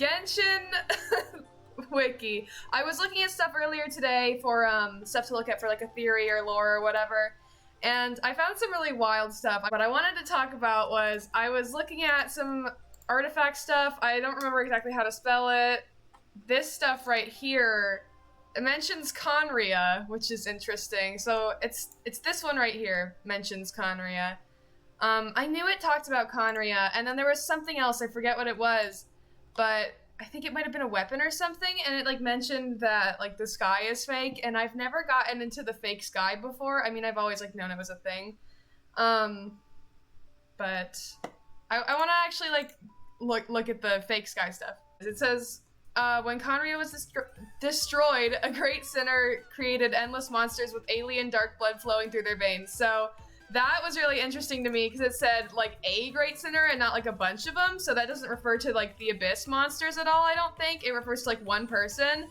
Genshin wiki. I was looking at stuff earlier today for stuff to look at for like a theory or lore or whatever, and I found some really wild stuff. What I wanted to talk about was I was looking at some artifact stuff. I don't remember exactly how to spell it. This stuff right here, it mentions Conria, which is interesting. So it's this one right here mentions Conria. I knew it talked about Conria, and then there was something else, I forget what it was, but I think it might have been a weapon or something, and it like mentioned that like the sky is fake, and I've never gotten into the fake sky before. I mean, I've always like known it was a thing. But I want to actually like look at the fake sky stuff. It says, when Conria was destroyed, a great sinner created endless monsters with alien dark blood flowing through their veins. So that was really interesting to me because it said like a great sinner and not like a bunch of them. So that doesn't refer to like the abyss monsters at all, I don't think. It refers to like one person.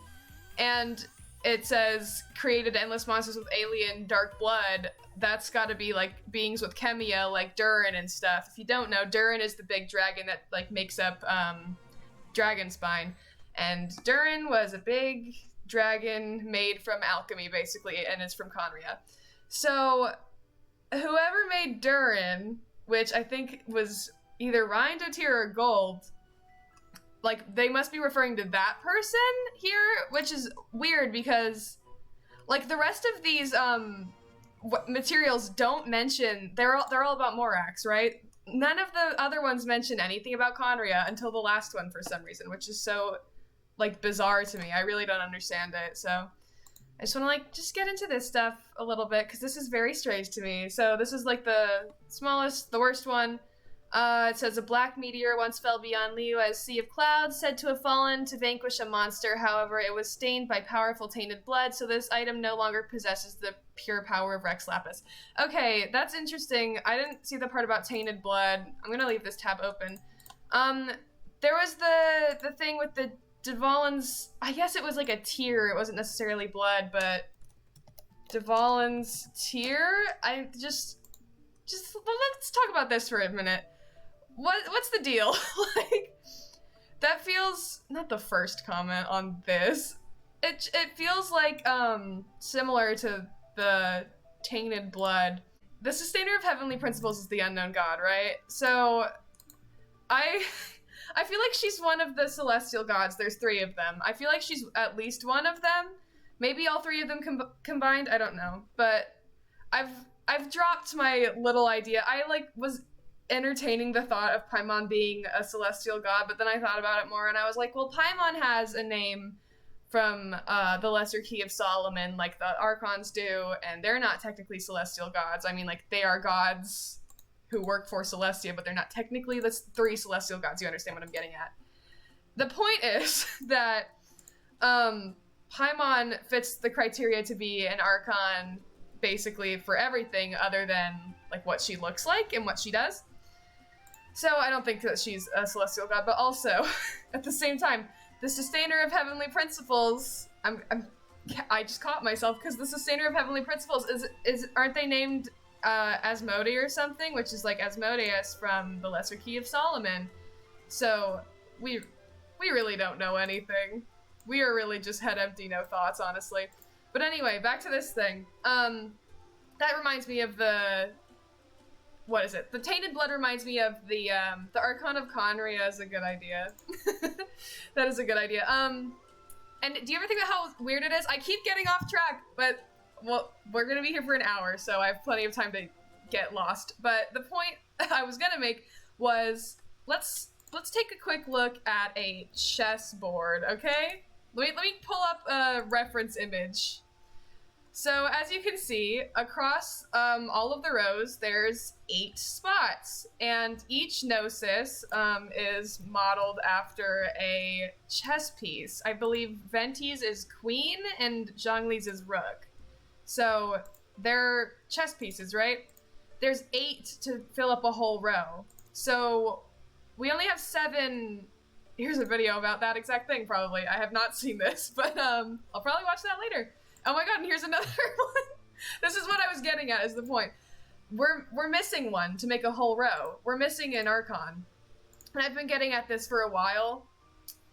And it says created endless monsters with alien dark blood. That's got to be like beings with Kaeya, like Durin and stuff. If you don't know, Durin is the big dragon that like makes up dragon spine. And Durin was a big dragon made from alchemy, basically, and it's from Conria. So whoever made Durin, which I think was either Ryan Dotier or Gold, like, they must be referring to that person here, which is weird because, like, the rest of these materials don't mention, they're all about Morax, right? None of the other ones mention anything about Conria until the last one for some reason, which is so, like, bizarre to me. I really don't understand it, so I just want to, like, just get into this stuff a little bit, because this is very strange to me. So this is, like, the smallest, the worst one. It says, a black meteor once fell beyond Liyue's sea of clouds, said to have fallen to vanquish a monster. However, it was stained by powerful tainted blood, so this item no longer possesses the pure power of Rex Lapis. Okay, that's interesting. I didn't see the part about tainted blood. I'm gonna leave this tab open. There was the thing with the Dvalin's, I guess it was like a tear. It wasn't necessarily blood, but Dvalin's tear? Let's talk about this for a minute. What's the deal? Like, that feels, not the first comment on this. It feels like, similar to the tainted blood. The sustainer of heavenly principles is the unknown god, right? So, I feel like she's one of the celestial gods. There's 3 of them. I feel like she's at least one of them. Maybe all 3 of them combined. I don't know. But I've dropped my little idea. I like was entertaining the thought of Paimon being a celestial god, but then I thought about it more and I was like, well, Paimon has a name from the Lesser Key of Solomon, like the Archons do, and they're not technically celestial gods. I mean, like, they are gods who work for Celestia, but they're not technically the 3 celestial gods. You understand what I'm getting at. The point is that Paimon fits the criteria to be an Archon basically for everything other than like what she looks like and what she does. So I don't think that she's a celestial god, but also at the same time, the sustainer of heavenly principles, I just caught myself because the sustainer of heavenly principles aren't they named Asmodee or something, which is like Asmodeus from the Lesser Key of Solomon. So we really don't know anything. We are really just head empty, no thoughts, honestly. But anyway, back to this thing. That reminds me of what is it? The tainted blood reminds me of the Archon of Conria is a good idea. That is a good idea. And do you ever think about how weird it is? I keep getting off track, but well, we're gonna be here for an hour, so I have plenty of time to get lost. But the point I was gonna make was, let's take a quick look at a chessboard, okay? Let me pull up a reference image. So as you can see, across all of the rows, there's 8 spots, and each gnosis is modeled after a chess piece. I believe Venti's is queen and Zhongli's is rook. So they're chess pieces, right? There's 8 to fill up a whole row. So we only have 7. Here's a video about that exact thing, probably. I have not seen this, but I'll probably watch that later. Oh my god, and here's another one. This is what I was getting at, is the point. We're missing one to make a whole row. We're missing an Archon. And I've been getting at this for a while.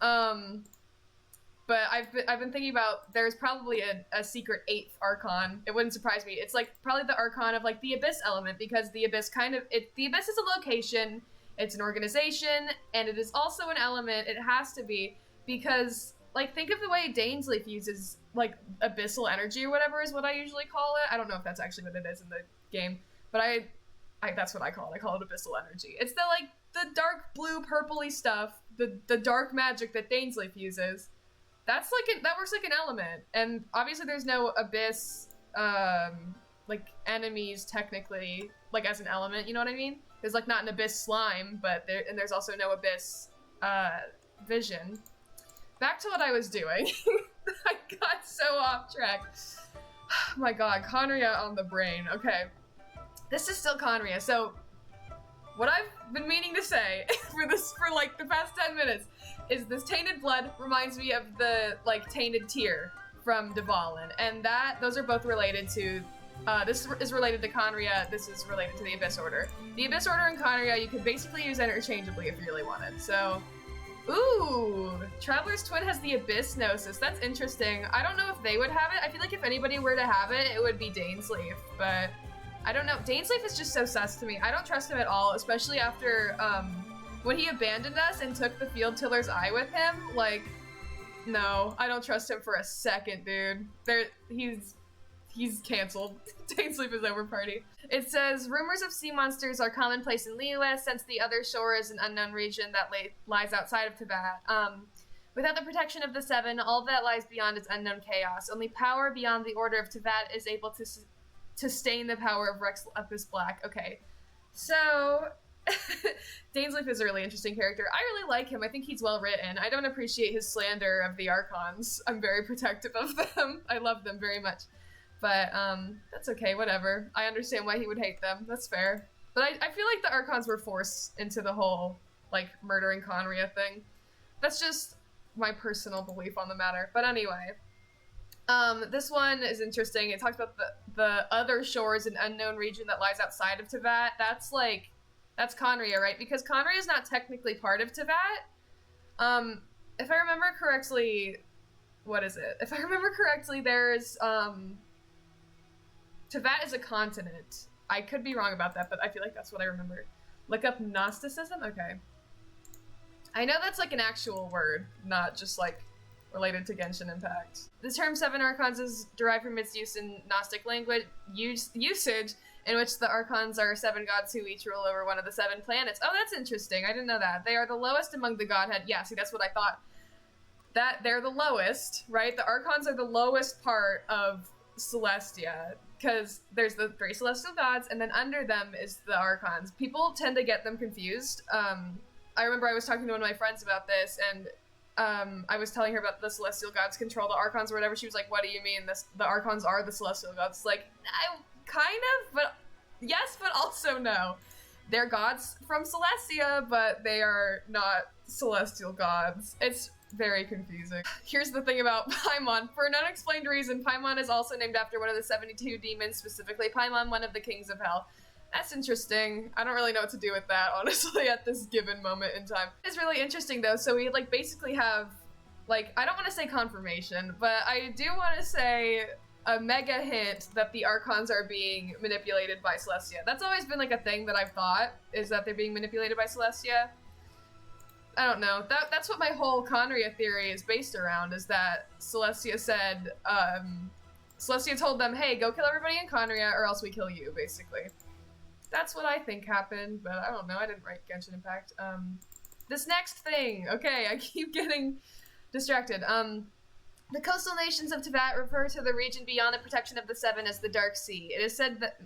But I've been thinking about there's probably a secret 8th Archon. It wouldn't surprise me. It's like probably the Archon of like the Abyss element, because the Abyss the Abyss is a location, it's an organization, and it is also an element. It has to be, because like think of the way Dainsleif uses like abyssal energy or whatever is what I usually call it. I don't know if that's actually what it is in the game, but I that's what I call it. I call it abyssal energy. It's the dark blue purpley stuff, the dark magic that Dainsleif uses. That's like that works like an element, and obviously there's no abyss like enemies technically like as an element. You know what I mean? There's like not an abyss slime, but there's also no abyss vision. Back to what I was doing. I got so off track. Oh my god, Khaenri'ah on the brain. Okay, this is still Khaenri'ah. So what I've been meaning to say for like the past 10 minutes is this tainted blood reminds me of the like tainted tear from Dvalin, and those are both related to this is related to Khaenri'ah, this is related to the Abyss Order. The Abyss Order and Khaenri'ah you could basically use interchangeably if you really wanted. So ooh, Traveler's Twin has the Abyss Gnosis. That's interesting. I don't know if they would have it. I feel like if anybody were to have it, it would be Dainsleif, but I don't know. Dainsleif is just so sus to me. I don't trust him at all, especially after when he abandoned us and took the Field Tiller's eye with him. Like, no, I don't trust him for a second, dude. He's canceled. Dainsleif is over, party. It says, rumors of sea monsters are commonplace in Liyue, since the other shore is an unknown region that lies outside of Teyvat. Without the protection of the Seven, all that lies beyond is unknown chaos. Only power beyond the Order of Teyvat is able to sustain the power of Rex Lepus Black. Okay, so Dainsleif is a really interesting character. I really like him. I think he's well written. I don't appreciate his slander of the Archons. I'm very protective of them. I love them very much. But that's okay, whatever. I understand why he would hate them. That's fair. But I feel like the Archons were forced into the whole like murdering Khaenri'ah thing. That's just my personal belief on the matter. But anyway. This one is interesting. It talks about the other shores, an unknown region that lies outside of Teyvat. That's Khaenri'ah, right? Because Khaenri'ah is not technically part of Teyvat. If I remember correctly, what is it? If I remember correctly, there's, Teyvat is a continent. I could be wrong about that, but I feel like that's what I remember. Look up Gnosticism? Okay. I know that's like an actual word, not just like related to Genshin Impact. The term Seven Archons is derived from its use in Gnostic language usage, in which the Archons are 7 gods who each rule over one of the 7 planets. Oh, that's interesting. I didn't know that. They are the lowest among the Godhead. Yeah, see, that's what I thought. That they're the lowest, right? The Archons are the lowest part of Celestia, because there's the 3 celestial gods, and then under them is the Archons. People tend to get them confused. I remember I was talking to one of my friends about this, and I was telling her about the celestial gods control the Archons or whatever. She was like, what do you mean? The Archons are the celestial gods? Like, kind of, but yes, but also no. They're gods from Celestia, but they are not celestial gods. It's very confusing. Here's the thing about Paimon. For an unexplained reason, Paimon is also named after one of the 72 demons, specifically Paimon, one of the kings of hell. That's interesting. I don't really know what to do with that, honestly, at this given moment in time. It's really interesting, though. So we, like, basically have, like, I don't want to say confirmation, but I do want to say a mega hint that the Archons are being manipulated by Celestia. That's always been, like, a thing that I've thought, is that they're being manipulated by Celestia. I don't know. That's what my whole Khaenri'ah theory is based around, is that Celestia said, Celestia told them, hey, go kill everybody in Khaenri'ah or else we kill you, basically. That's what I think happened, but I don't know. I didn't write Genshin Impact. This next thing. Okay, I keep getting distracted. The coastal nations of Teyvat refer to the region beyond the protection of the Seven as the Dark Sea. It is said that...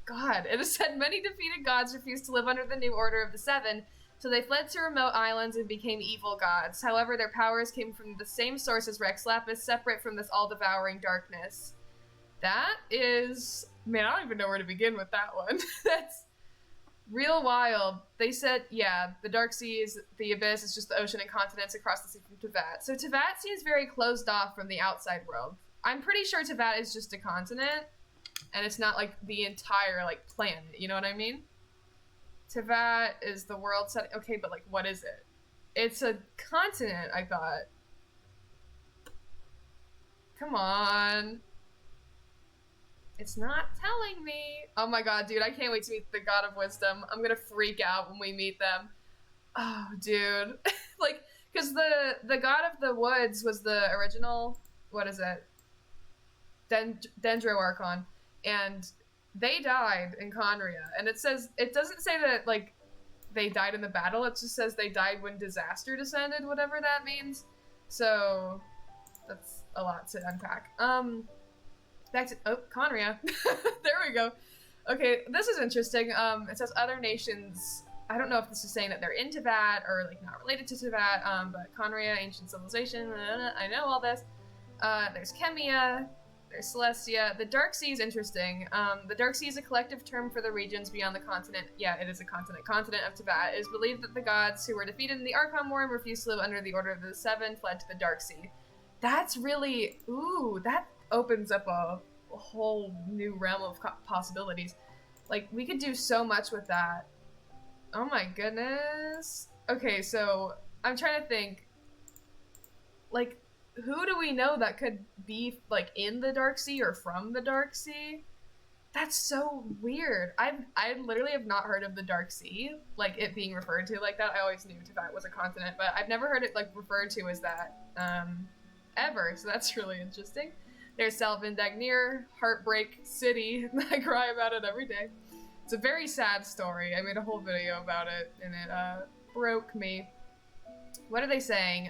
God. It is said many defeated gods refused to live under the new order of the Seven, so they fled to remote islands and became evil gods. However, their powers came from the same source as Rex Lapis, separate from this all-devouring darkness. That is... Man, I don't even know where to begin with that one. That's real wild. They said, yeah, the Dark Sea is the Abyss, is just the ocean and continents across the sea from Teyvat. So Teyvat seems very closed off from the outside world. I'm pretty sure Teyvat is just a continent, and it's not, like, the entire, like, planet, you know what I mean? Teyvat is the world setting. Okay, but, like, what is it? It's a continent, I thought. Come on. It's not telling me. Oh my god, dude, I can't wait to meet the God of Wisdom. I'm gonna freak out when we meet them. Oh, dude. Like, because the God of the Woods was the original, what is it? Dendro Archon. And they died in Conria. And it doesn't say that, like, they died in the battle. It just says they died when disaster descended, whatever that means. So, that's a lot to unpack. Back to, oh, Conria. There we go. Okay, this is interesting. It says other nations, I don't know if this is saying that they're in Teyvat or like not related to Teyvat, but Conria, ancient civilization, I know all this. There's Kaeya, there's Celestia. The Dark Sea is interesting. The Dark Sea is a collective term for the regions beyond the continent. Yeah, it is a continent. Continent of Teyvat. It is believed that the gods who were defeated in the Archon War and refused to live under the Order of the Seven fled to the Dark Sea. That's really, ooh, that opens up a whole new realm of possibilities. Like, we could do so much with that. Oh my goodness. Okay, so I'm trying to think, like, who do we know that could be, like, in the Dark Sea or from the Dark Sea? That's so weird. I literally have not heard of the Dark Sea, like, it being referred to like that. I always knew Teyvat was a continent, but I've never heard it, like, referred to as that, ever, so that's really interesting. There's Salvin Dagnir, Heartbreak City. I cry about it every day. It's a very sad story. I made a whole video about it, and it broke me. What are they saying?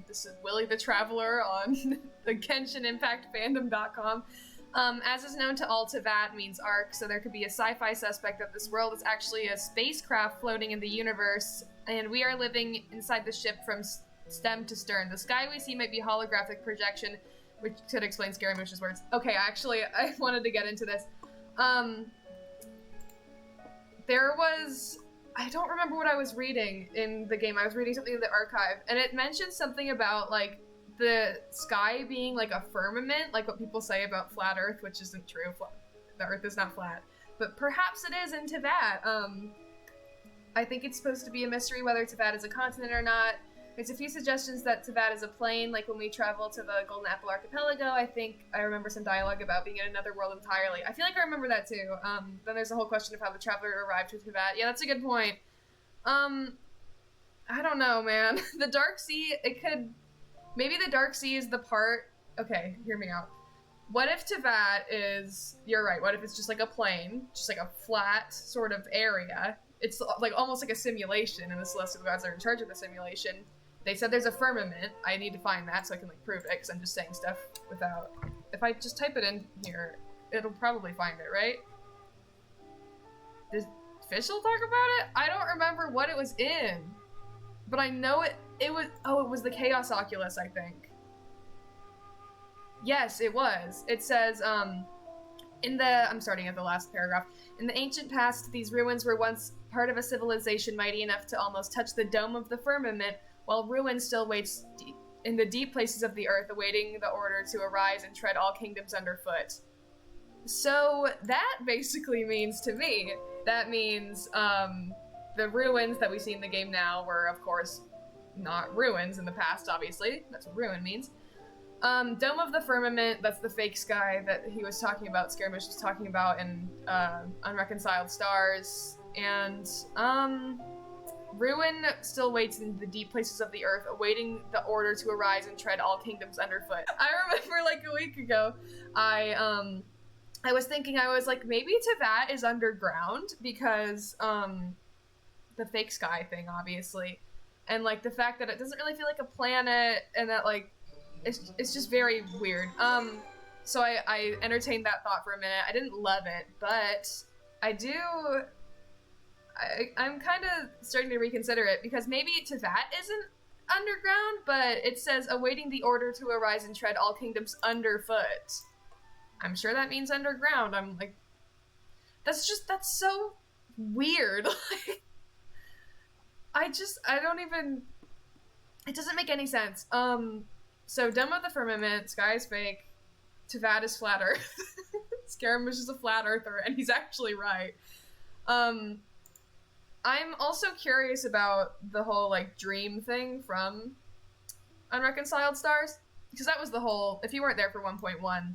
This is Willie the Traveler on the Genshin Impact Fandom.com. As is known to all, Teyvat means arc, so there could be a sci-fi suspect that this world is actually a spacecraft floating in the universe, and we are living inside the ship from stem to stern. The sky we see might be holographic projection, which could explain Scaramouche's words. Okay, actually, I wanted to get into this. There was, I don't remember what I was reading in the game. I was reading something in the archive, and it mentioned something about, like, the sky being, like, a firmament, like what people say about flat Earth, which isn't true. The Earth is not flat. But perhaps it is in Teyvat. I think it's supposed to be a mystery whether Teyvat is a continent or not. There's a few suggestions that Teyvat is a plane, like when we travel to the Golden Apple Archipelago. I think I remember some dialogue about being in another world entirely. I feel like I remember that too. Then there's a whole question of how the traveler arrived to Teyvat. Yeah, that's a good point. I don't know, man. The Dark Sea, it could... Maybe the Dark Sea is the part... Okay, hear me out. What if Teyvat is... You're right, what if it's just like a plane, just like a flat sort of area? It's like almost like a simulation, and the Celestial Gods are in charge of the simulation. They said there's a firmament. I need to find that so I can, like, prove it, because I'm just saying stuff without... If I just type it in here, it'll probably find it, right? Did Official talk about it? I don't remember what it was in. But I know it was... Oh, it was the Chaos Oculus, I think. Yes, it was. It says, I'm starting at the last paragraph. In the ancient past, these ruins were once part of a civilization mighty enough to almost touch the dome of the firmament, while ruin still waits in the deep places of the earth, awaiting the order to arise and tread all kingdoms underfoot. So that basically means to me, that means the ruins that we see in the game now were, of course, not ruins in the past, obviously. That's what ruin means. Dome of the Firmament, that's the fake sky that he was talking about, Scaramouche was talking about in Unreconciled Stars. And ruin still waits in the deep places of the earth, awaiting the order to arise and tread all kingdoms underfoot. I remember, like, a week ago, I was thinking, I was like, maybe Teyvat is underground, because, the fake sky thing, obviously. And, like, the fact that it doesn't really feel like a planet, and that, like, it's just very weird. So I entertained that thought for a minute. I didn't love it, but I'm kind of starting to reconsider it, because maybe Teyvat isn't underground, but it says awaiting the order to arise and tread all kingdoms underfoot. I'm sure that means underground. I'm like, that's so weird. I don't even, it doesn't make any sense. So Dome of the Firmament, sky is fake, Teyvat is flat earth, Scaramouche is a flat earther, and he's actually right. I'm also curious about the whole, like, dream thing from Unreconciled Stars, because that was the whole, if you weren't there for 1.1,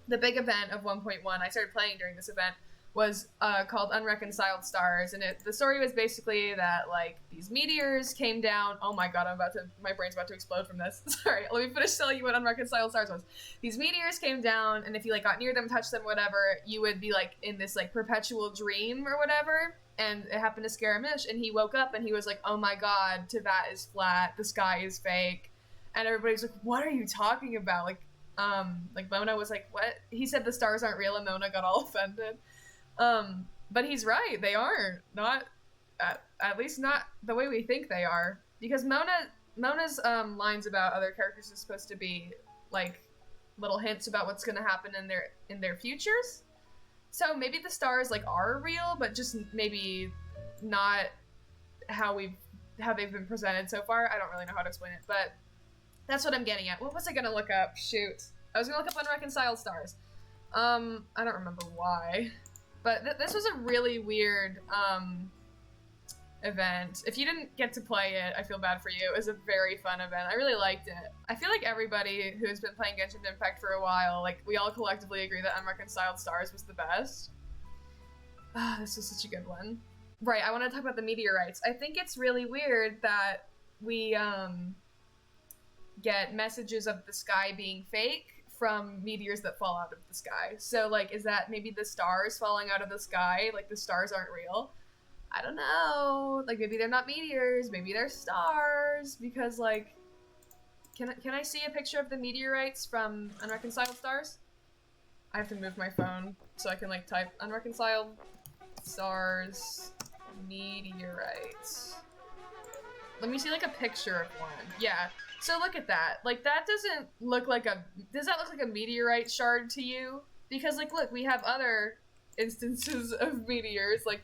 the big event of 1.1, I started playing during this event, was called Unreconciled Stars, and the story was basically that, like, these meteors came down. Oh my god, my brain's about to explode from this. Sorry, let me finish telling you what Unreconciled Stars was. These meteors came down, and if you, like, got near them, touched them, whatever, you would be, like, in this, like, perpetual dream or whatever, and it happened to Scaramouche, and he woke up, and he was like, oh my god, Teyvat is flat, the sky is fake, and everybody's like, what are you talking about? Like Mona was like, what? He said the stars aren't real, and Mona got all offended. But he's right, they aren't. Not, at least not the way we think they are. Because Mona's lines about other characters is supposed to be, like, little hints about what's gonna happen in their futures. So maybe the stars, like, are real, but just maybe not how they've been presented so far. I don't really know how to explain it, but that's what I'm getting at. What was I gonna look up? Shoot. I was gonna look up Unreconciled Stars. I don't remember why. But this was a really weird event. If you didn't get to play it, I feel bad for you. It was a very fun event. I really liked it. I feel like everybody who has been playing Genshin Impact for a while, like, we all collectively agree that Unreconciled Stars was the best. Ah, this was such a good one. Right, I want to talk about the meteorites. I think it's really weird that we get messages of the sky being fake from meteors that fall out of the sky. So, like, is that maybe the stars falling out of the sky? Like, the stars aren't real? I don't know. Like, maybe they're not meteors. Maybe they're stars. Because, like, can I see a picture of the meteorites from Unreconciled Stars? I have to move my phone so I can, like, type Unreconciled Stars meteorites. Let me see, like, a picture of one. Yeah. So look at that. Like, that doesn't look like does that look like a meteorite shard to you? Because, like, look, we have other instances of meteors, like,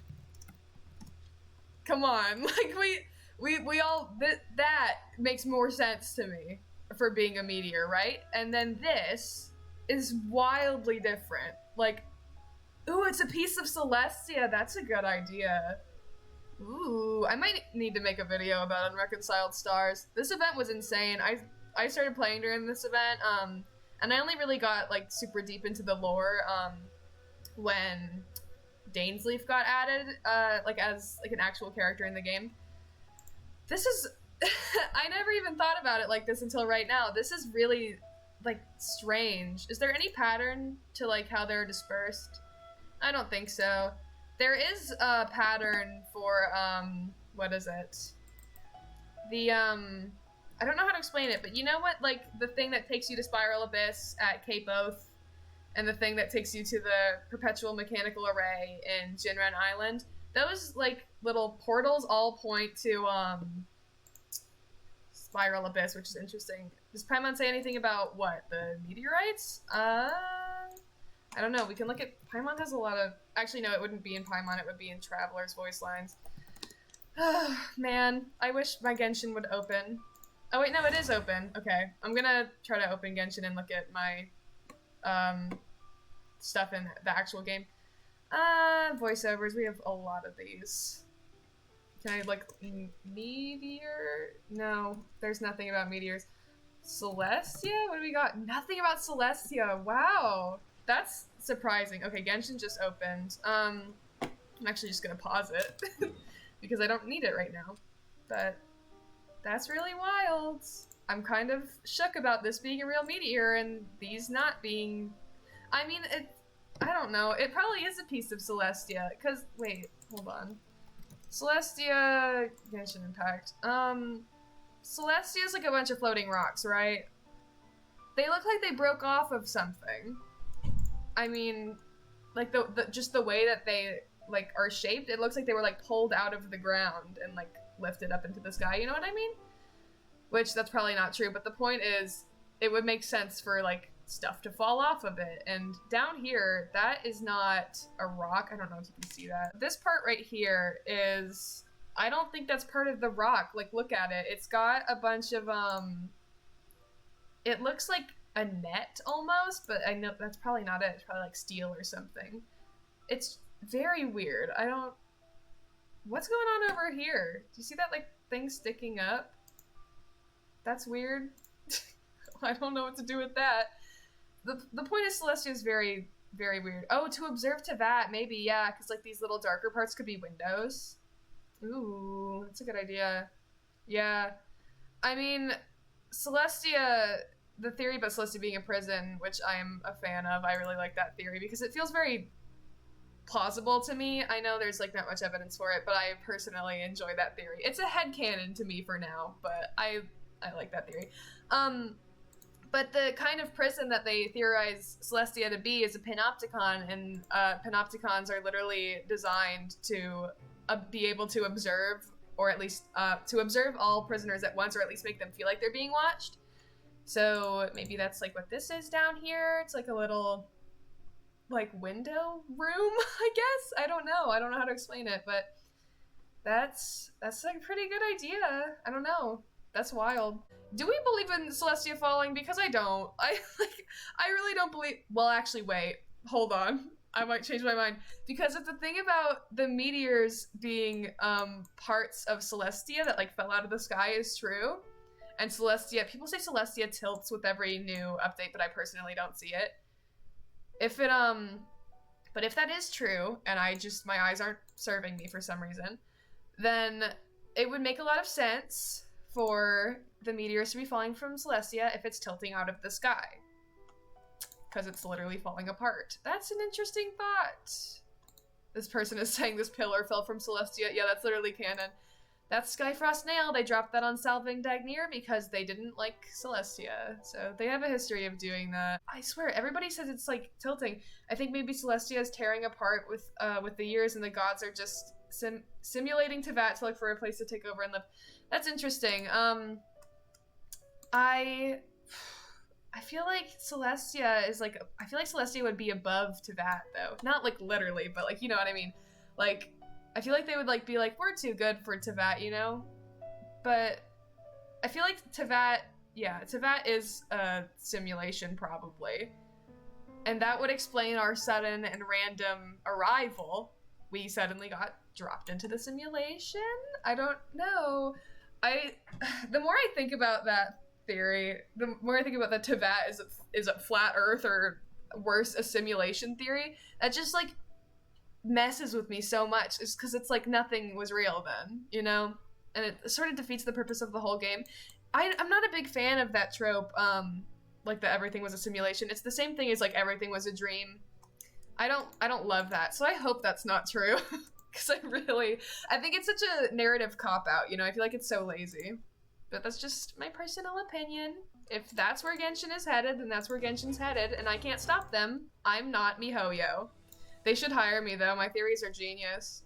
come on. Like, we all, that makes more sense to me for being a meteor, right? And then this is wildly different. Like, ooh, it's a piece of Celestia. That's a good idea. Ooh, I might need to make a video about Unreconciled Stars. This event was insane. I started playing during this event, and I only really got, like, super deep into the lore, when Dainsleif got added, like, as, like, an actual character in the game. This is, I never even thought about it like this until right now. This is really, like, strange. Is there any pattern to, like, how they're dispersed? I don't think so. There is a pattern for, what is it? The, I don't know how to explain it, but you know what, like, the thing that takes you to Spiral Abyss at Cape Oath, and the thing that takes you to the Perpetual Mechanical Array in Jinren Island? Those, like, little portals all point to, Spiral Abyss, which is interesting. Does Paimon say anything about, what, the meteorites? I don't know, we can look at, Paimon has a lot of, actually no, it wouldn't be in Paimon, it would be in Traveler's voice lines. Man, I wish my Genshin would open. Oh wait, no, it is open. Okay, I'm gonna try to open Genshin and look at my, stuff in the actual game. Voiceovers, we have a lot of these. Can I, like, meteor? No, there's nothing about meteors. Celestia? What do we got? Nothing about Celestia, wow! That's surprising. Okay, Genshin just opened. I'm actually just gonna pause it because I don't need it right now. But that's really wild. I'm kind of shook about this being a real meteor and these not being. I mean, I don't know. It probably is a piece of Celestia. Cause wait, hold on. Celestia, Genshin Impact. Celestia is like a bunch of floating rocks, right? They look like they broke off of something. I mean, like just the way that they, like, are shaped, it looks like they were, like, pulled out of the ground and, like, lifted up into the sky, you know what I mean? Which, that's probably not true, but the point is, it would make sense for, like, stuff to fall off of it. And down here, that is not a rock. I don't know if you can see that. This part right here is, I don't think that's part of the rock. Like, look at it. It's got a bunch of, it looks like a net almost, but I know that's probably not it. It's probably like steel or something. It's very weird. I don't What's going on over here? Do you see that, like, thing sticking up? That's weird. I don't know what to do with that. The point of Celestia is very, very weird. Oh, to observe Teyvat, maybe, yeah, because, like, these little darker parts could be windows. Ooh, that's a good idea. Yeah. I mean, Celestia, the theory about Celestia being a prison, which I'm a fan of, I really like that theory because it feels very plausible to me. I know there's like not much evidence for it, but I personally enjoy that theory. It's a headcanon to me for now, but I like that theory. But the kind of prison that they theorize Celestia to be is a panopticon, and panopticons are literally designed to be able to observe, or at least to observe all prisoners at once, or at least make them feel like they're being watched. So maybe that's like what this is down here. It's like a little like window room, I guess. I don't know how to explain it, but that's like a pretty good idea. I don't know. That's wild. Do we believe in Celestia falling? Because I don't. I really don't believe. Well, actually, wait. Hold on. I might change my mind. Because if the thing about the meteors being parts of Celestia that like fell out of the sky is true, and Celestia, people say Celestia tilts with every new update, but I personally don't see it. If it but if that is true, and my eyes aren't serving me for some reason, then it would make a lot of sense for the meteors to be falling from Celestia if it's tilting out of the sky. Because it's literally falling apart. That's an interesting thought. This person is saying this pillar fell from Celestia. Yeah, that's literally canon. That's Skyfrost Nail. They dropped that on Salving Dagnir because they didn't like Celestia. So they have a history of doing that. I swear, everybody says it's like tilting. I think maybe Celestia is tearing apart with the years, and the gods are just simulating Teyvat to look for a place to take over and live. That's interesting. I feel like Celestia is like, I feel like Celestia would be above Teyvat though. Not like literally, but like, you know what I mean? Like, I feel like they would like be like, we're too good for Teyvat, you know? But I feel like Teyvat is a simulation probably. And that would explain our sudden and random arrival. We suddenly got dropped into the simulation? I don't know. The more I think about that theory, the more I think about that Teyvat is a flat earth, or worse, a simulation theory, that just like messes with me so much, is because it's like nothing was real then, you know? And it sort of defeats the purpose of the whole game. I'm not a big fan of that trope, like that everything was a simulation. It's the same thing as like everything was a dream. I don't love that, so I hope that's not true. Because I think it's such a narrative cop-out, you know? I feel like it's so lazy. But that's just my personal opinion. If that's where Genshin is headed, then that's where Genshin's headed, and I can't stop them. I'm not MiHoYo. They should hire me, though. My theories are genius.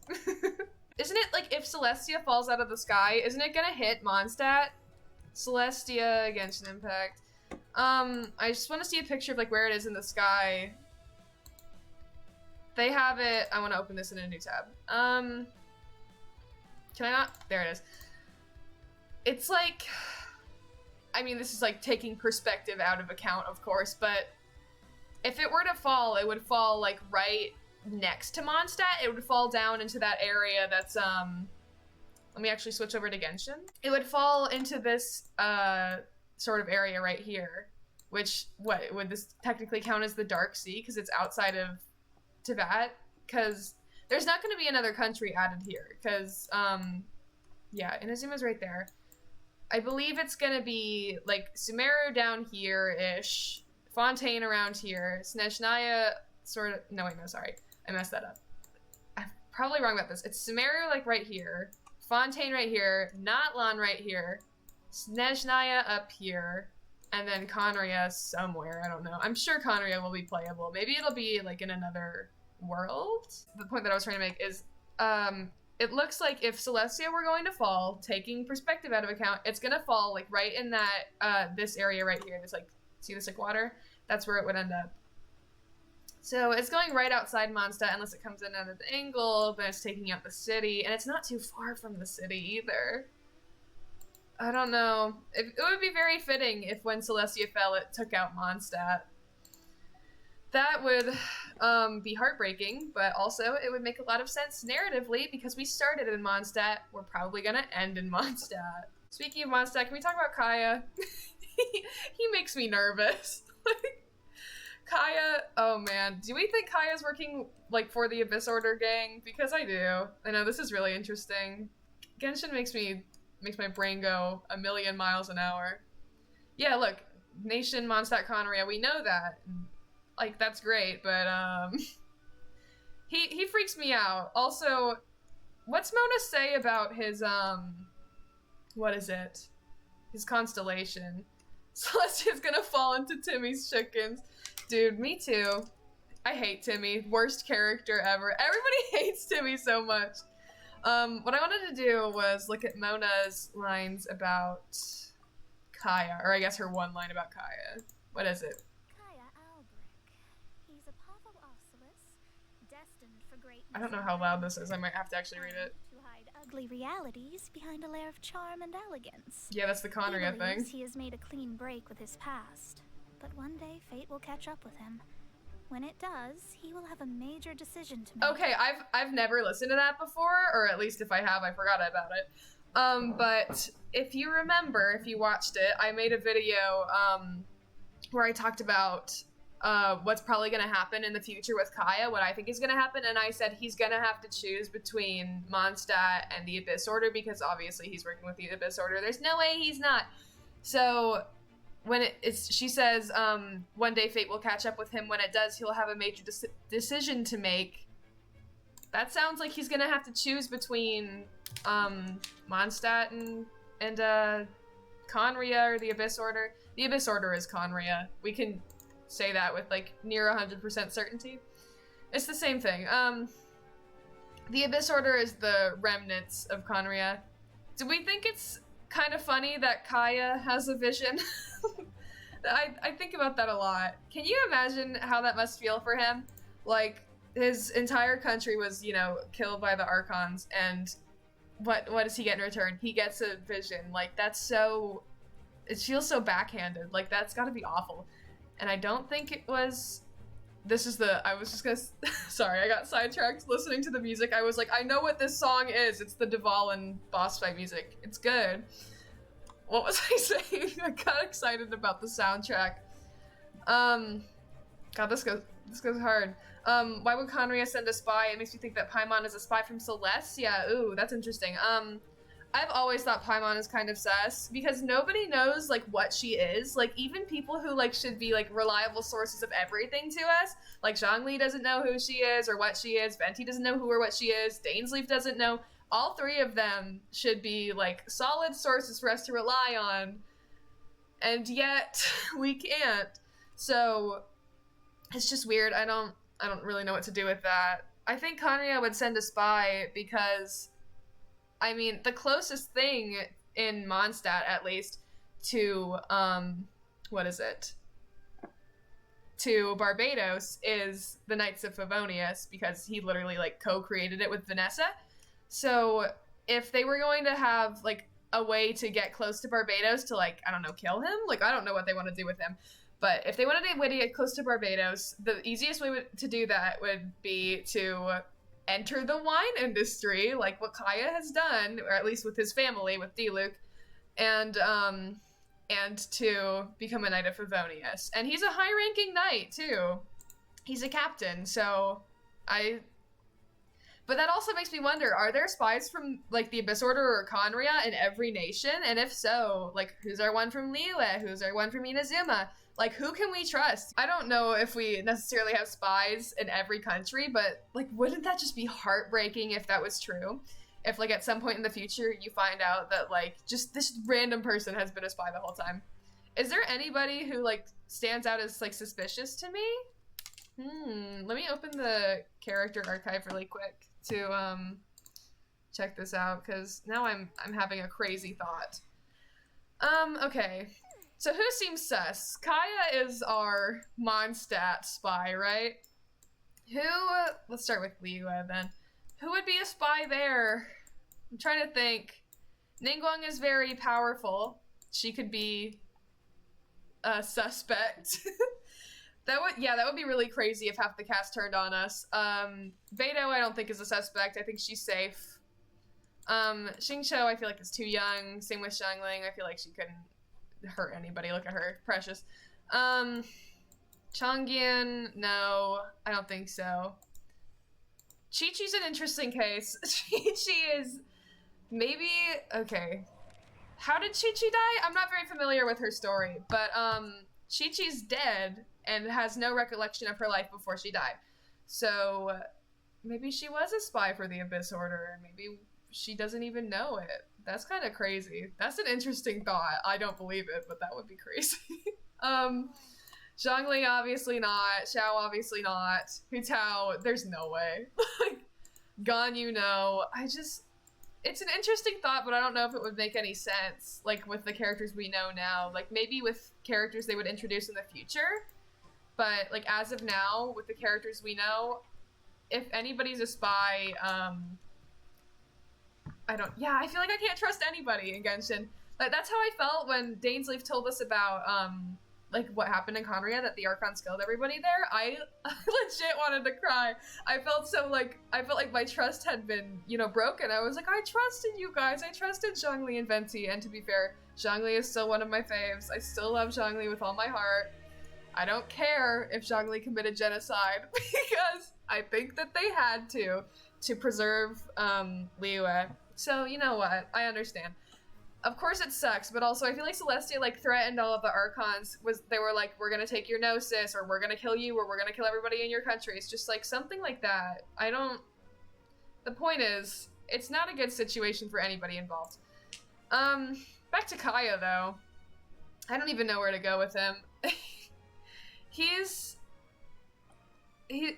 Isn't it, like, if Celestia falls out of the sky, isn't it gonna hit Mondstadt? Celestia, Genshin Impact. I just want to see a picture of, like, where it is in the sky. They have it. I want to open this in a new tab. Can I not? There it is. It's like, I mean, this is like taking perspective out of account, of course, but if it were to fall, it would fall like right next to Mondstadt. It would fall down into that area that's, let me actually switch over to Genshin. It would fall into this, sort of area right here, which, would this technically count as the Dark Sea? Because it's outside of Teyvat? Because there's not going to be another country added here, because, yeah, Inazuma's right there. I believe it's gonna be, like, Sumeru down here-ish, Fontaine around here, Snezhnaya sort of, no wait, no, sorry, I messed that up. I'm probably wrong about this. It's Sumeru, like, right here, Fontaine right here, Natlan right here, Snezhnaya up here, and then Conria somewhere, I don't know. I'm sure Conria will be playable. Maybe it'll be, like, in another world? The point that I was trying to make is, it looks like if Celestia were going to fall, taking perspective out of account, it's gonna fall like right in that, this area right here. It's like, see this like water? That's where it would end up. So it's going right outside Mondstadt unless it comes in at an angle, then it's taking out the city, and it's not too far from the city either. I don't know. It would be very fitting if when Celestia fell, it took out Mondstadt. That would be heartbreaking, but also it would make a lot of sense narratively because we started in Mondstadt. We're probably gonna end in Mondstadt. Speaking of Mondstadt, can we talk about Kaeya? he makes me nervous. Kaeya, oh man, do we think Kaeya's working like for the Abyss Order gang? Because I do. I know this is really interesting. Genshin makes my brain go a million miles an hour. Yeah, look, Nation, Mondstadt, Conria, we know that. Like, that's great, but he freaks me out. Also, what's Mona say about his what is it? His constellation. Celestia's gonna fall into Timmy's chickens. Dude, me too. I hate Timmy. Worst character ever. Everybody hates Timmy so much. What I wanted to do was look at Mona's lines about Kaeya, or I guess her one line about Kaeya. What is it? Kaeya Albrick. He's a powerful Oculus, destined for greatness. I don't know how loud this is. I might have to actually read it. To hide ugly realities behind a layer of charm and elegance. Yeah, that's the Conria thing. He has made a clean break with his past, but one day fate will catch up with him. When it does, he will have a major decision to make. Okay, I've never listened to that before, or at least if I have, I forgot about it. But if you remember, if you watched it, I made a video where I talked about what's probably going to happen in the future with Kaeya, what I think is going to happen, and I said he's going to have to choose between Mondstadt and the Abyss Order because obviously he's working with the Abyss Order. There's no way he's not. So when she says one day fate will catch up with him. When it does, he'll have a major decision to make. That sounds like he's going to have to choose between Mondstadt and Conria or the Abyss Order. The Abyss Order is Conria. We can say that with like near 100% certainty. It's the same thing. The Abyss Order is the remnants of Conria. Do we think it's kind of funny that Kaeya has a vision? I think about that a lot. Can you imagine how that must feel for him? Like, his entire country was, you know, killed by the Archons, and what does he get in return? He gets a vision. Like, that's so... It feels so backhanded. Like, that's gotta be awful. And I don't think it was... This is the... I was just gonna... Sorry, I got sidetracked listening to the music. I was like, I know what this song is. It's the Dvalin boss fight music. It's good. What was I saying? I got excited about the soundtrack. God, this goes hard. Why would Conria send a spy? It makes me think that Paimon is a spy from Celestia. Ooh, that's interesting. I've always thought Paimon is kind of sus because nobody knows like what she is. Like even people who like should be like reliable sources of everything to us, like Zhongli doesn't know who she is or what she is. Venti doesn't know who or what she is. Dainsleif doesn't know. All three of them should be like solid sources for us to rely on, and yet we can't. So it's just weird. I don't really know what to do with that. I think Conria would send a spy because, I mean, the closest thing in Mondstadt, at least, to what is it? To Barbados is the Knights of Favonius because he literally like co-created it with Vanessa. So if they were going to have like a way to get close to Barbados to like, I don't know, kill him? Like, I don't know what they want to do with him. But if they wanted a way to get close to Barbados, the easiest way to do that would be to enter the wine industry, like what Kaeya has done, or at least with his family, with Diluc, and to become a Knight of Favonius. And he's a high-ranking knight, too. He's a captain, so But that also makes me wonder, are there spies from, like, the Abyss Order or Conria in every nation? And if so, like, who's our one from Liyue? Who's our one from Inazuma? Like, who can we trust? I don't know if we necessarily have spies in every country, but, like, wouldn't that just be heartbreaking if that was true? If, like, at some point in the future you find out that, like, just this random person has been a spy the whole time. Is there anybody who, like, stands out as, like, suspicious to me? Let me open the character archive really quick to check this out, because now I'm having a crazy thought. Okay. So who seems sus? Kaeya is our Mondstadt spy, right? Let's start with Liyue then. Who would be a spy there? I'm trying to think. Ningguang is very powerful. She could be a suspect. That would be really crazy if half the cast turned on us. Beidou I don't think is a suspect. I think she's safe. Xingqiu I feel like is too young. Same with Xiangling. I feel like she couldn't hurt anybody. Look at her. Precious. Changyan, no. I don't think so. Chi-Chi's an interesting case. Chi-Chi is maybe... Okay. How did Chi-Chi die? I'm not very familiar with her story, but Chi-Chi's dead and has no recollection of her life before she died. So maybe she was a spy for the Abyss Order, and maybe she doesn't even know it. That's kind of crazy. That's an interesting thought. I don't believe it, but that would be crazy. Zhongli, obviously not. Xiao, obviously not. Hu Tao, there's no way. Like, Gan, you know. It's an interesting thought, but I don't know if it would make any sense, like, with the characters we know now. Like, maybe with characters they would introduce in the future, but, like, as of now, with the characters we know, if anybody's a spy, I feel like I can't trust anybody in Genshin. Like, that's how I felt when Dainsleif told us about, like, what happened in Conria, that the Archons killed everybody there. I legit wanted to cry. I felt like my trust had been, you know, broken. I was like, I trusted you guys. I trusted Zhongli and Venti, and to be fair, Zhongli is still one of my faves. I still love Zhongli with all my heart. I don't care if Zhongli committed genocide, because I think that they had to preserve, Liyue. So, you know what? I understand. Of course it sucks, but also I feel like Celestia, like, threatened all of the Archons. They were like, we're gonna take your Gnosis, or we're gonna kill you, or we're gonna kill everybody in your country. It's just, like, something like that. The point is, it's not a good situation for anybody involved. Back to Kaeya, though. I don't even know where to go with him. He's a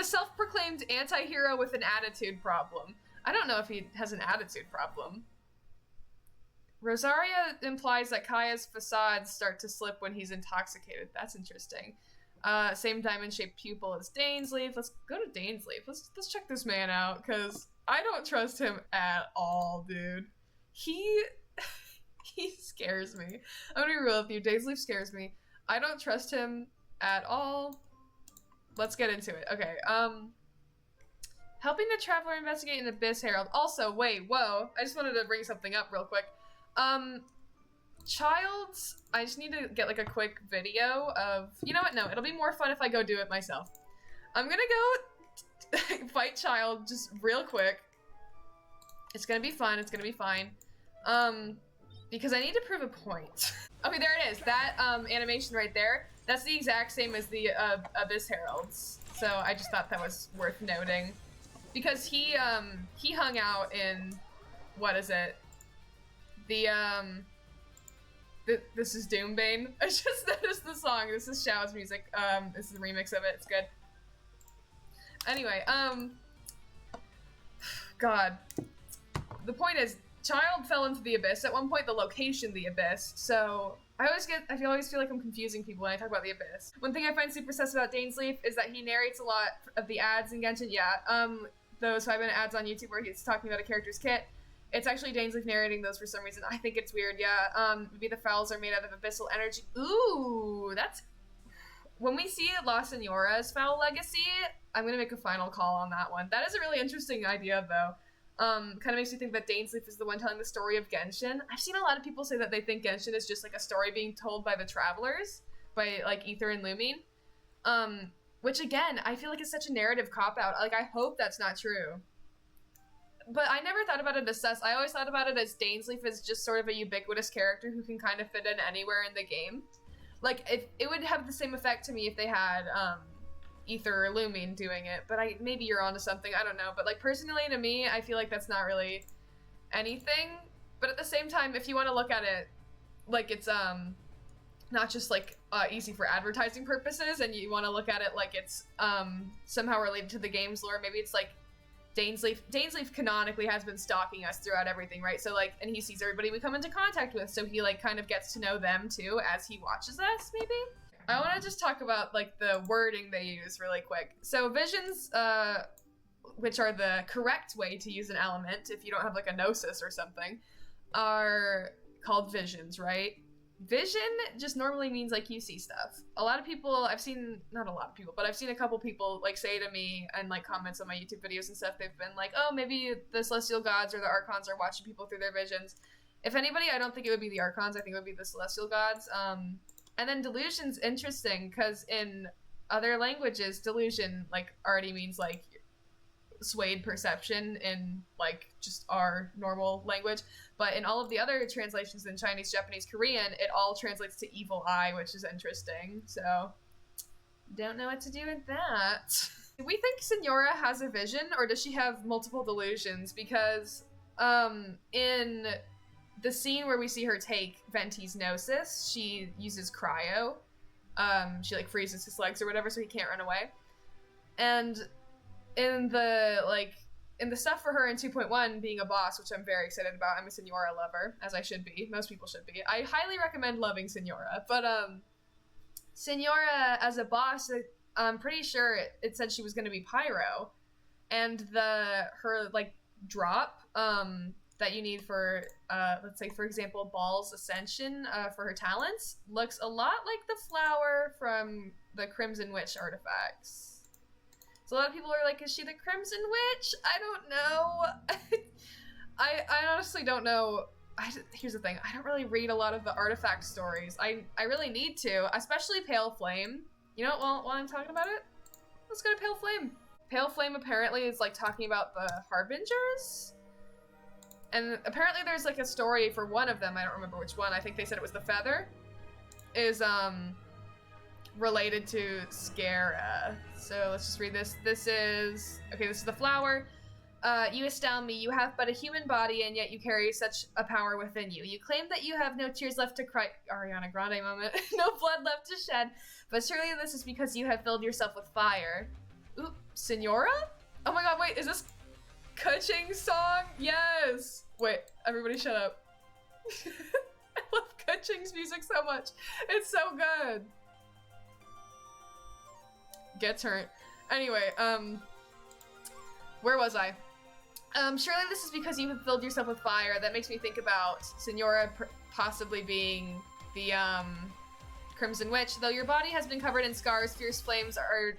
self-proclaimed anti-hero with an attitude problem. I don't know if he has an attitude problem. Rosaria implies that Kaeya's facades start to slip when he's intoxicated. That's interesting. Same diamond-shaped pupil as Dainsleif. Let's go to Dainsleif. Let's check this man out, because I don't trust him at all, dude. He scares me. I'm gonna be real with you. Dainsleif scares me. I don't trust him at all. Let's get into it. Okay, helping the Traveler investigate an Abyss Herald. Also, wait, whoa. I just wanted to bring something up real quick. Child's, I just need to get, like, a quick video of, you know what, no, it'll be more fun if I go do it myself. I'm gonna go fight Child just real quick. It's gonna be fun, it's gonna be fine. Because I need to prove a point. Okay, there it is, that, animation right there, that's the exact same as the, Abyss Heralds. So I just thought that was worth noting. Because he hung out in, what is it? This is Doombane. I just noticed the song. This is Xiao's music. This is a remix of it. It's good. Anyway, God. The point is, Child fell into the Abyss. At one point, the location, the Abyss. So, I always feel like I'm confusing people when I talk about the Abyss. One thing I find super sus about Dainsleif is that he narrates a lot of the ads in Genshin. Yeah, those 5-minute ads on YouTube where he's talking about a character's kit. It's actually Dainsleif narrating those for some reason. I think it's weird, yeah. Maybe the fowls are made out of abyssal energy. Ooh, that's... When we see La Senora's foul legacy, I'm gonna make a final call on that one. That is a really interesting idea, though. Kind of makes me think that Dainsleif is the one telling the story of Genshin. I've seen a lot of people say that they think Genshin is just, like, a story being told by the Travelers, by, like, Aether and Lumine. Which, again, I feel like is such a narrative cop-out. Like, I hope that's not true. But I never thought about it as sus. I always thought about it as Dainsleif as just sort of a ubiquitous character who can kind of fit in anywhere in the game. Like, it would have the same effect to me if they had, Aether or Lumine doing it. But maybe you're onto something, I don't know. But, like, personally to me, I feel like that's not really anything. But at the same time, if you want to look at it, like, it's, not just, like, easy for advertising purposes, and you want to look at it like it's, somehow related to the game's lore, maybe it's, like, Dainsleif canonically has been stalking us throughout everything, right? So, like, and he sees everybody we come into contact with, so he, like, kind of gets to know them, too, as he watches us, maybe? I want to just talk about, like, the wording they use really quick. So, visions, which are the correct way to use an element, if you don't have, like, a gnosis or something, are called visions, right? vision just normally means like you see stuff. A lot of people, I've seen, not a lot of people, but I've seen a couple people like say to me and like comments on my YouTube videos and stuff, they've been like, oh, maybe the Celestial Gods or the Archons are watching people through their visions. If anybody, I don't think it would be the Archons, I think it would be the Celestial Gods. And then delusion's interesting because in other languages, delusion like already means like swayed perception in like just our normal language, but in all of the other translations in Chinese, Japanese, Korean, it all translates to evil eye, which is interesting. So don't know what to do with that. Do we think Signora has a vision, or does she have multiple delusions? Because in the scene where we see her take Venti's Gnosis, she uses cryo. She like freezes his legs or whatever so he can't run away. And in the stuff for her in 2.1 being a boss, which I'm very excited about, I'm a Signora lover, as I should be. Most people should be. I highly recommend loving Signora. But Signora as a boss, I'm pretty sure it said she was going to be Pyro. And her like drop that you need for, let's say, for example, Ball's Ascension for her talents looks a lot like the flower from the Crimson Witch artifacts. So a lot of people are like, is she the Crimson Witch? I don't know. I honestly don't know. Here's the thing. I don't really read a lot of the artifact stories. I really need to, especially Pale Flame. You know what, while I'm talking about it, let's go to Pale Flame. Pale Flame apparently is like talking about the Harbingers. And apparently there's like a story for one of them. I don't remember which one. I think they said it was the Feather. Is, related to Scara. So let's just read this. This is the flower. You astound me. You have but a human body, and yet you carry such a power within you. You claim that you have no tears left to cry. Ariana Grande moment. No blood left to shed. But surely this is because you have filled yourself with fire. Ooh, Signora? Oh my god, wait, is this Kuching's song? Yes! Wait, everybody shut up. I love Kuching's music so much. It's so good. Gets hurt. Anyway, where was I? Surely this is because you have filled yourself with fire. That makes me think about Signora possibly being the, Crimson Witch. Though your body has been covered in scars, fierce flames are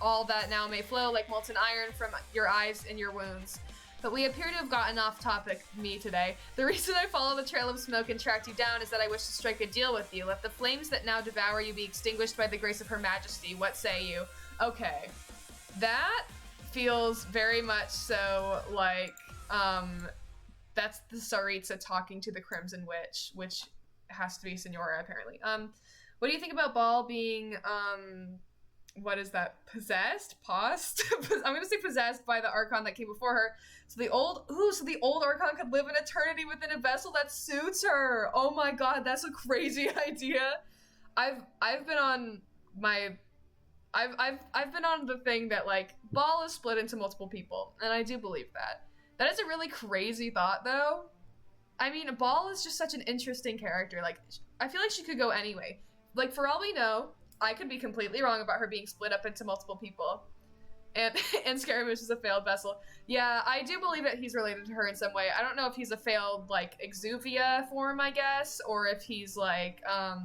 all that now may flow like molten iron from your eyes and your wounds. But we appear to have gotten off topic, me, today. The reason I follow the trail of smoke and tracked you down is that I wish to strike a deal with you. Let the flames that now devour you be extinguished by the grace of Her Majesty. What say you? Okay. That feels very much so like, that's the Tsaritsa talking to the Crimson Witch, which has to be Signora, apparently. What do you think about Ball being, what is that? Possessed? Paused? I'm gonna say possessed by the Archon that came before her. So the old Archon could live in eternity within a vessel that suits her. Oh my god, that's a crazy idea. I've been on the thing that like Ball is split into multiple people, and I do believe that. That is a really crazy thought though. I mean, Ball is just such an interesting character. Like, I feel like she could go anyway. Like, for all we know, I could be completely wrong about her being split up into multiple people. And Scaramouche is a failed vessel. Yeah, I do believe that he's related to her in some way. I don't know if he's a failed, like, Exuvia form, I guess, or if he's, like a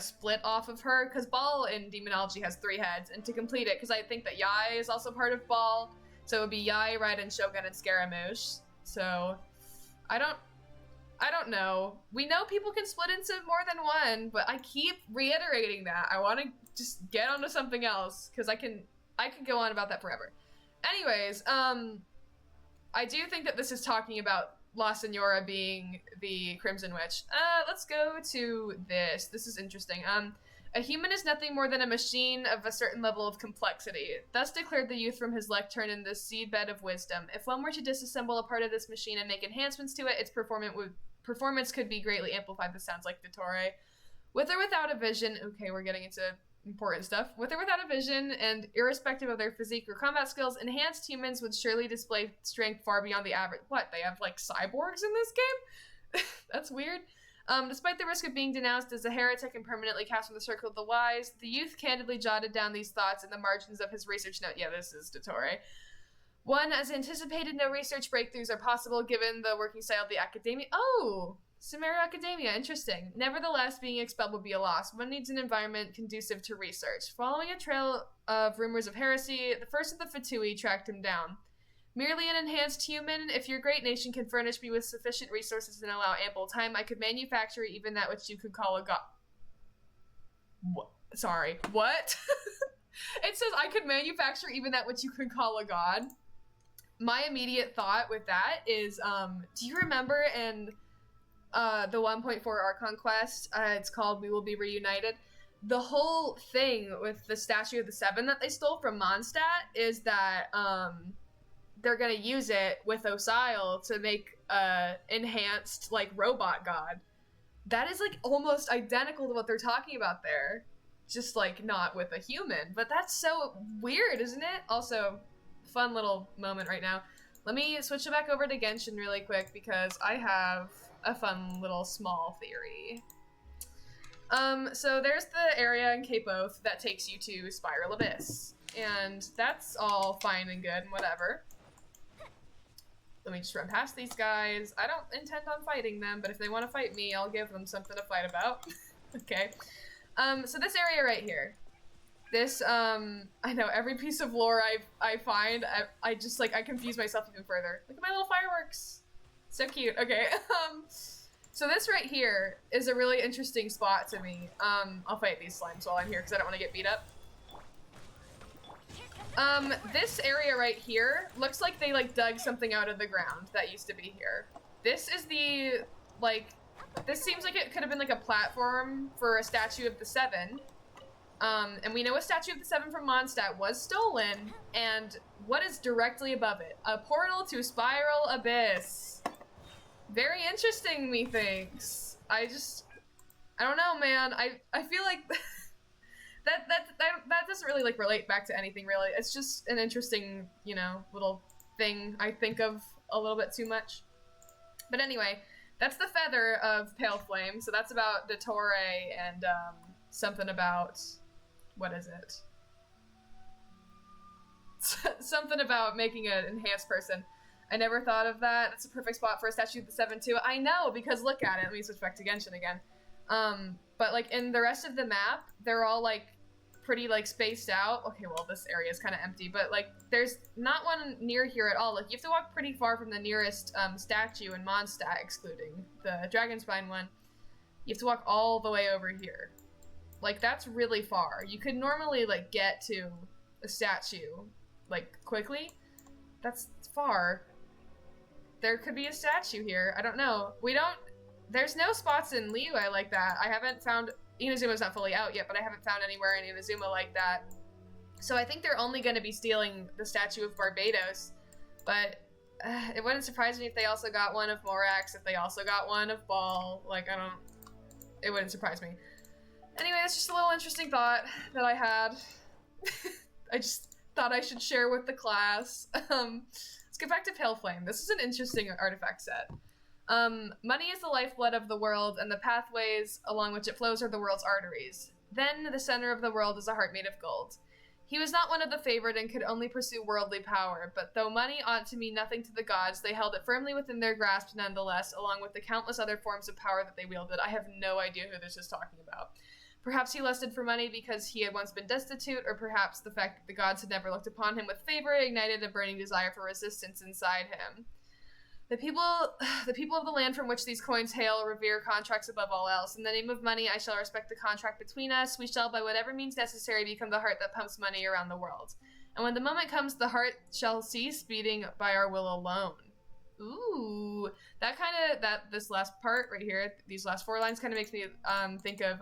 split off of her, because Ball in Demonology has 3 heads, and to complete it, because I think that Yai is also part of Ball, so it would be Yai, Raiden, Shogun, and Scaramouche. So, I don't know. We know people can split into more than one, but I keep reiterating that. I want to just get onto something else, because I could go on about that forever. Anyways, I do think that this is talking about La Signora being the Crimson Witch. Let's go to this. This is interesting. A human is nothing more than a machine of a certain level of complexity. Thus declared the youth from his lectern in the seedbed of wisdom. If one were to disassemble a part of this machine and make enhancements to it, its performance could be greatly amplified. This sounds like Dottore. With or without a vision, okay, we're getting into important stuff. With or without a vision, and irrespective of their physique or combat skills, enhanced humans would surely display strength far beyond the average. What, they have, like, cyborgs in this game? That's weird. Despite the risk of being denounced as a heretic and permanently cast from the circle of the wise, the youth candidly jotted down these thoughts in the margins of his research note. Yeah, this is Dottore. 1, as anticipated, no research breakthroughs are possible given the working style of the academia. Oh! Sumeria Academia, interesting. Nevertheless, being expelled would be a loss. One needs an environment conducive to research. Following a trail of rumors of heresy, the first of the Fatui tracked him down. Merely an enhanced human, if your great nation can furnish me with sufficient resources and allow ample time, I could manufacture even that which you could call a god. What? Sorry, what? It says I could manufacture even that which you could call a god. My immediate thought with that is, do you remember in the 1.4 Archon quest, it's called We Will Be Reunited? The whole thing with the Statue of the Seven that they stole from Mondstadt is that, they're gonna use it with Ocile to make a enhanced, like, robot god. That is, like, almost identical to what they're talking about there. Just, like, not with a human. But that's so weird, isn't it? Also, fun little moment right now. Let me switch it back over to Genshin really quick because I have a fun little small theory. So there's the area in Cape Oath that takes you to Spiral Abyss. And that's all fine and good and whatever. Let me just run past these guys. I don't intend on fighting them, but if they want to fight me, I'll give them something to fight about. Okay. So this area right here. This, I know, every piece of lore I find, I just, like, I confuse myself even further. Look at my little fireworks. So cute. Okay. So this right here is a really interesting spot to me. I'll fight these slimes while I'm here because I don't want to get beat up. This area right here looks like they, like, dug something out of the ground that used to be here. This is the, like, this seems like it could have been, like, a platform for a Statue of the Seven. And we know a Statue of the Seven from Mondstadt was stolen, and what is directly above it? A portal to Spiral Abyss. Very interesting, methinks. I don't know, man. I feel like that doesn't really, like, relate back to anything, really. It's just an interesting, you know, little thing I think of a little bit too much. But anyway, that's the feather of Pale Flame, so that's about Dottore and, something about, what is it? Something about making an enhanced person. I never thought of that. It's a perfect spot for a Statue of the Seven, too. I know, because look at it. Let me switch back to Genshin again. But, like, in the rest of the map, they're all, like, pretty, like, spaced out. Okay, well, this area is kind of empty, but, like, there's not one near here at all. Like, you have to walk pretty far from the nearest, statue in Mondstadt, excluding the Dragonspine one. You have to walk all the way over here. Like, that's really far. You could normally, like, get to a statue, like, quickly. That's far. There could be a statue here. I don't know. There's no spots in Liyue like that. I haven't found, Inazuma's not fully out yet, but I haven't found anywhere in Inazuma like that. So I think they're only going to be stealing the statue of Barbados, but it wouldn't surprise me if they also got one of Morax, if they also got one of Ball. Like, it wouldn't surprise me. Anyway, that's just a little interesting thought that I had. I just thought I should share with the class. Let's get back to Pale Flame. This is an interesting artifact set. Money is the lifeblood of the world, and the pathways along which it flows are the world's arteries. Then, the center of the world is a heart made of gold. He was not one of the favored and could only pursue worldly power, but though money ought to mean nothing to the gods, they held it firmly within their grasp nonetheless, along with the countless other forms of power that they wielded. I have no idea who this is talking about. Perhaps he lusted for money because he had once been destitute, or perhaps the fact that the gods had never looked upon him with favor ignited a burning desire for resistance inside him. The people of the land from which these coins hail revere contracts above all else. In the name of money, I shall respect the contract between us. We shall, by whatever means necessary, become the heart that pumps money around the world. And when the moment comes, the heart shall cease beating by our will alone. Ooh, this last part right here, these last 4 lines kind of makes me think of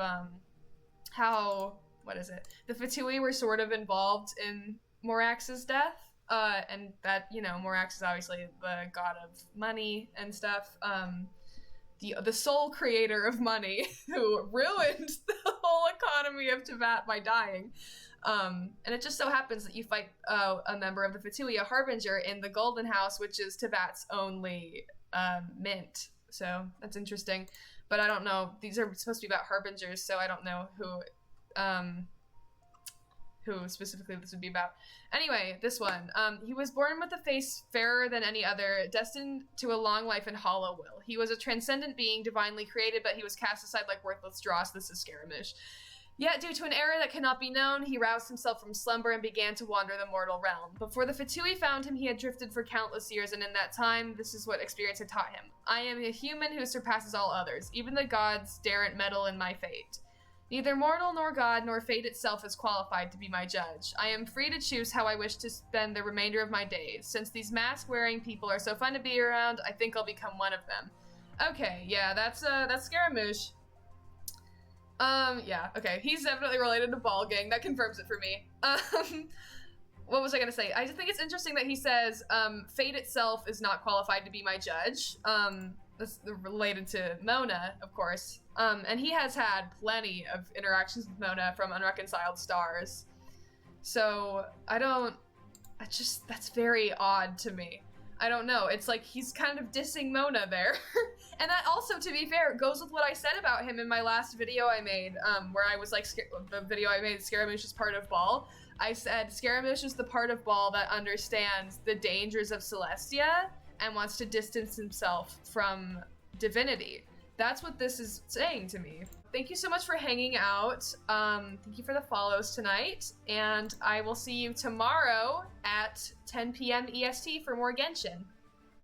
how, what is it? The Fatui were sort of involved in Morax's death. And that, you know, Morax is obviously the god of money and stuff. The sole creator of money who ruined the whole economy of Teyvat by dying. And it just so happens that you fight a member of the Fatui, a Harbinger, in the Golden House, which is Teyvat's only mint. So that's interesting. But I don't know. These are supposed to be about Harbingers, so I don't know who specifically this would be about. Anyway, this one. He was born with a face fairer than any other, destined to a long life and hollow will. He was a transcendent being, divinely created, but he was cast aside like worthless dross. This is Scaramouche. Yet, due to an error that cannot be known, he roused himself from slumber and began to wander the mortal realm. Before the Fatui found him, he had drifted for countless years, and in that time, this is what experience had taught him. I am a human who surpasses all others. Even the gods daren't meddle in my fate. Neither mortal nor god nor fate itself is qualified to be my judge. I am free to choose how I wish to spend the remainder of my days. Since these mask-wearing people are so fun to be around, I think I'll become one of them. Okay, yeah, that's Scaramouche. Yeah, okay. He's definitely related to Ball Gang. That confirms it for me. What was I gonna say? I just think it's interesting that he says, fate itself is not qualified to be my judge. That's related to Mona, of course. And he has had plenty of interactions with Mona from Unreconciled Stars. So, that's very odd to me. I don't know. It's like he's kind of dissing Mona there. And that also, to be fair, goes with what I said about him in my last video I made, where I was like, the video I made, Scaramouche is part of Ball. I said Scaramouche is the part of Ball that understands the dangers of Celestia and wants to distance himself from divinity. That's what this is saying to me. Thank you so much for hanging out. Thank you for the follows tonight, and I will see you tomorrow at 10 p.m. EST for more Genshin.